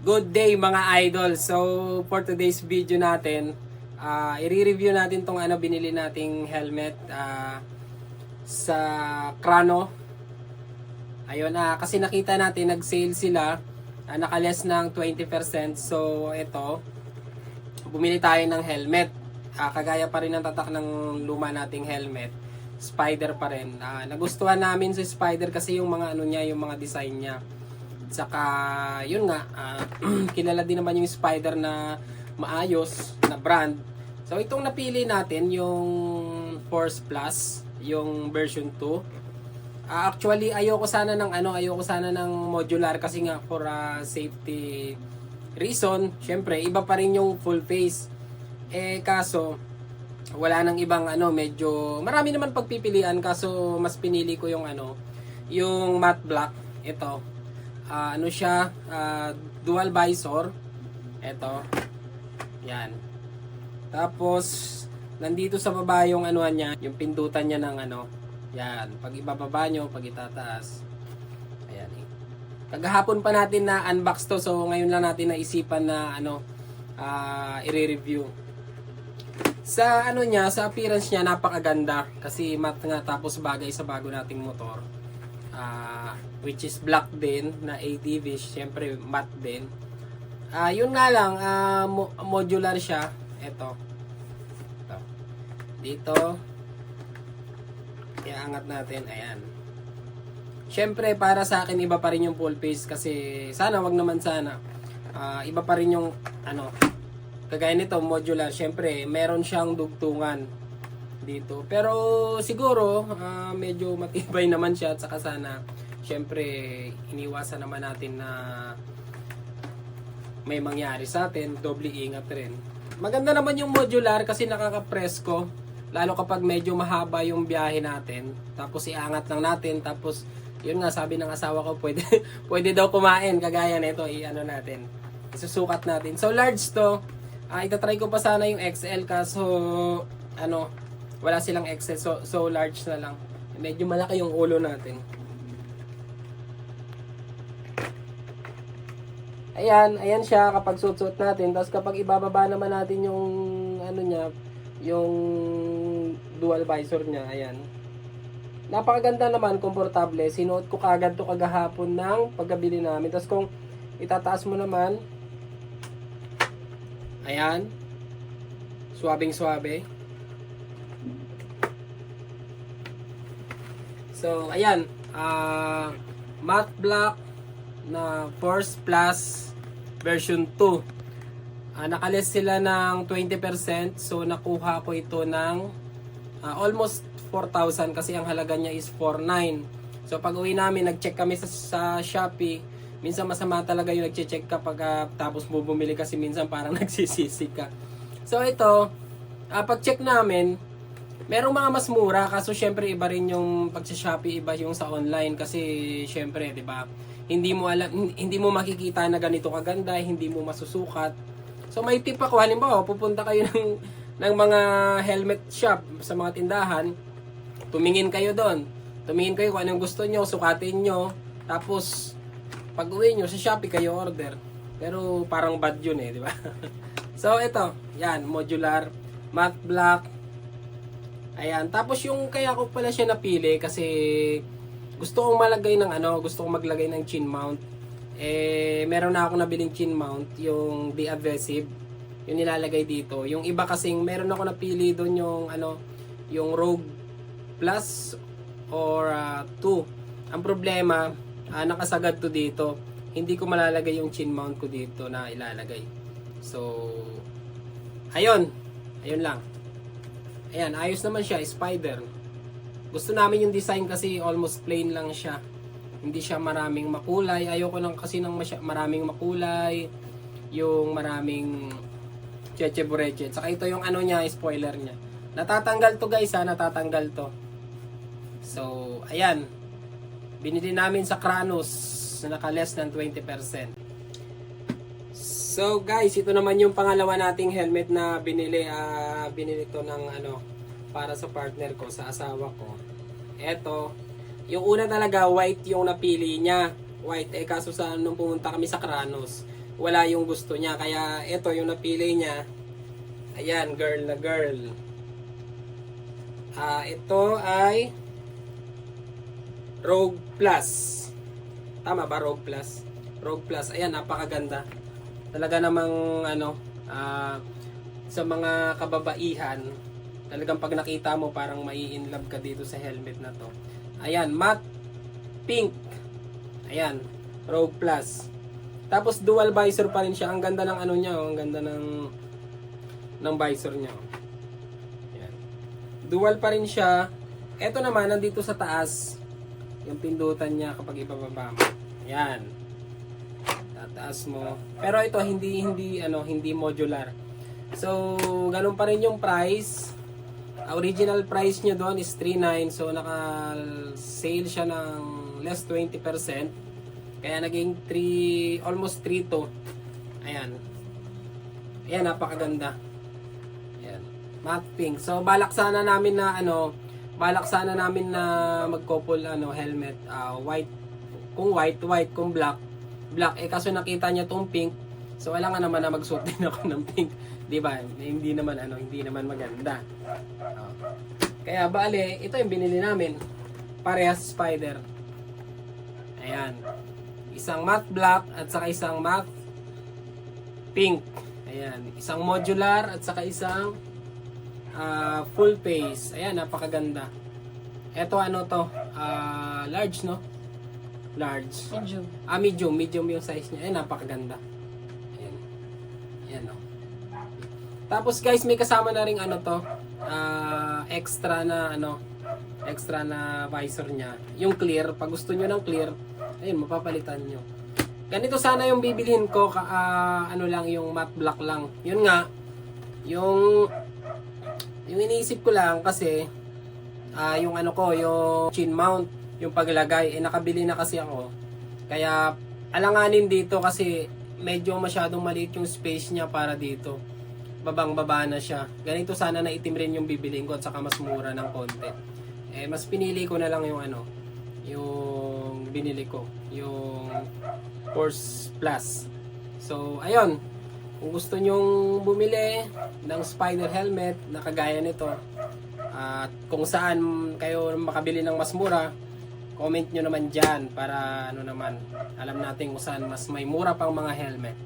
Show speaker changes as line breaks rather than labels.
Good day mga idol. So for today's video natin, i-review natin tong binili nating helmet sa Krano. Ayun, kasi nakita natin nag-sale sila, naka-less ng 20%. So ito, bumili tayo ng helmet. Kagaya pa rin ng tatak ng luma nating helmet. Spider pa rin. Nagustuhan namin si Spider kasi yung mga yung mga design niya. Saka, yun nga, kilala din naman yung Spider na maayos, na brand. So, itong napili natin, yung Force Plus, yung version 2. Actually, ayoko sana ng modular kasi nga for safety reason. Syempre, iba pa rin yung full face. Kaso, wala nang ibang medyo, marami naman pagpipilian, kaso mas pinili ko yung yung matte black. Ito. Siya, dual visor. Ito. Yan. Tapos, nandito sa baba yung niya, yung pindutan niya ng yan. Pag ibababa nyo, pag itataas. Ayan eh. Kagahapon pa natin na unbox to, so ngayon lang natin naisipan na i-review. Sa niya, sa appearance niya, napakaganda. Kasi matte nga, tapos bagay sa bago nating motor. Which is black din na ATV, syempre matte din. Yun nga lang, modular siya. Ito. Dito. Iangat natin, ayan. Syempre para sa akin iba pa rin yung full face kasi sana wag naman sana. Iba pa rin yung kagaya nito modular, syempre meron siyang dugtungan dito. Pero siguro medyo matibay naman siya at saka sana syempre iniwasan naman natin na may mangyari sa atin, doble ingat rin. Maganda naman yung modular kasi nakaka-presko lalo kapag medyo mahaba yung biyahe natin. Tapos iangat lang natin, tapos yun nga sabi ng asawa ko pwede pwede daw kumain kagaya nito natin. Isusukat natin. So large to. Itatry ko pa sana yung XL kaso wala silang XL, so large na lang. Medyo malaki yung ulo natin. Ayan siya kapag suot natin. Tapos kapag ibababa naman natin yung niya, yung dual visor niya, ayan. Napakaganda naman, komportable. Sinuot ko kagad to kagahapon ng pagkabili namin. Tapos kung itataas mo naman, ayan. Swabing-swabe. So, ayan. Matte black na Force Plus version 2. Nakalis sila ng 20%. So, nakuha ko ito ng almost 4,000 kasi ang halaga niya is 4,900. So, pag uwi namin, nag-check kami sa Shopee. Minsan masama talaga yung nag-check kapag tapos bumili kasi minsan parang nagsisisi ka. So, ito, pag-check namin, merong mga mas mura kaso syempre iba rin yung pag sa Shopee, iba yung sa online kasi syempre 'di ba? Hindi mo makikita na ganito kaganda, hindi mo masusukat. So may tip ako, halimbawa pupunta kayo ng mga helmet shop sa mga tindahan, tumingin kayo doon. Tumingin kayo kung anong gusto nyo, sukatin nyo, tapos pag-uwi nyo sa Shopee kayo order. Pero parang bad yun di ba? So ito, yan, modular, matte black. Ayan, tapos yung kaya ko pala siya napili kasi gusto kong maglagay ng chin mount. Meron na ako nabiling chin mount, yung de-adhesive, yung nilalagay dito. Yung iba kasing meron ako napili doon yung Rogue Plus or 2. Ang problema, nakasagad to dito. Hindi ko malalagay yung chin mount ko dito na ilalagay. So, ayun lang. Ayan, ayos naman siya, Spider. Gusto namin yung design kasi almost plain lang siya. Hindi siya maraming makulay. Ayoko kasi ng maraming makulay. Yung maraming cheche-bureche. Saka ito yung niya, spoiler niya. Natatanggal to guys natatanggal to. So, ayan. Binili namin sa Kranos na naka-less ng 20%. So guys, ito naman yung pangalawa nating helmet na binili. Binili to ng para sa partner ko, sa asawa ko. Eto, yung una talaga white yung napili niya. White kaso nung pumunta kami sa Kranos, wala yung gusto niya. Kaya ito yung napili niya. Ayan, girl na girl. Ito ay Rogue Plus. Tama ba, Rogue Plus? Rogue Plus. Ayan, napakaganda. Talaga namang sa mga kababaihan, talagang pag nakita mo parang mai-inlove ka dito sa helmet na to. Ayan, matte pink. Ayan, Rogue Plus. Tapos dual visor pa rin siya. Ang ganda ng ano niya, ang ganda ng visor niya. Ayan. Dual pa rin siya. Ito naman nandito sa taas, yung pindutan niya kapag ibababa mo. Ayan. Tataas mo. Pero ito hindi modular. So, ganun pa rin yung price. Original price niya doon is 3,900. So, naka-sale siya ng less 20%. Kaya naging almost 3,200. Ayan. Ayan, napakaganda. Ayan. Matte pink. So, balak sana namin na mag-couple helmet. White. Kung white. Kung black. Kaso nakita niya tong pink. So, wala nga naman na magsuot din ako ng pink. Diba? Hindi naman maganda. Kaya bale, ito yung binili namin. Parehas spider. Ayan. Isang matte black at saka isang matte pink. Ayan. Isang modular at saka isang full face. Ayan, napakaganda. Ito large, no? Large.
Medium.
Medium yung size niya. Ayan, napakaganda. Ayan. Ayan, no? Tapos guys, may kasama na ring extra na visor niya. Yung clear, pag gusto niyo ng clear, ayun, mapapalitan niyo. Ganito sana yung bibilhin ko, yung matte black lang. Yun nga, yung iniisip ko lang kasi yung chin mount, yung paglagay, nakabili na kasi ako. Kaya alanganin dito kasi medyo masyadong maliit yung space niya para dito. Babang-baba na siya. Ganito sana na itim rin yung bibilhin ko at saka mas mura ng konti. Mas pinili ko na lang yung yung binili ko, yung Force Plus. So, ayun. Kung gusto nyong bumili ng spider helmet na kagaya nito, at kung saan kayo makabili ng mas mura, comment nyo naman dyan para alam natin kung saan mas may mura pang mga helmet.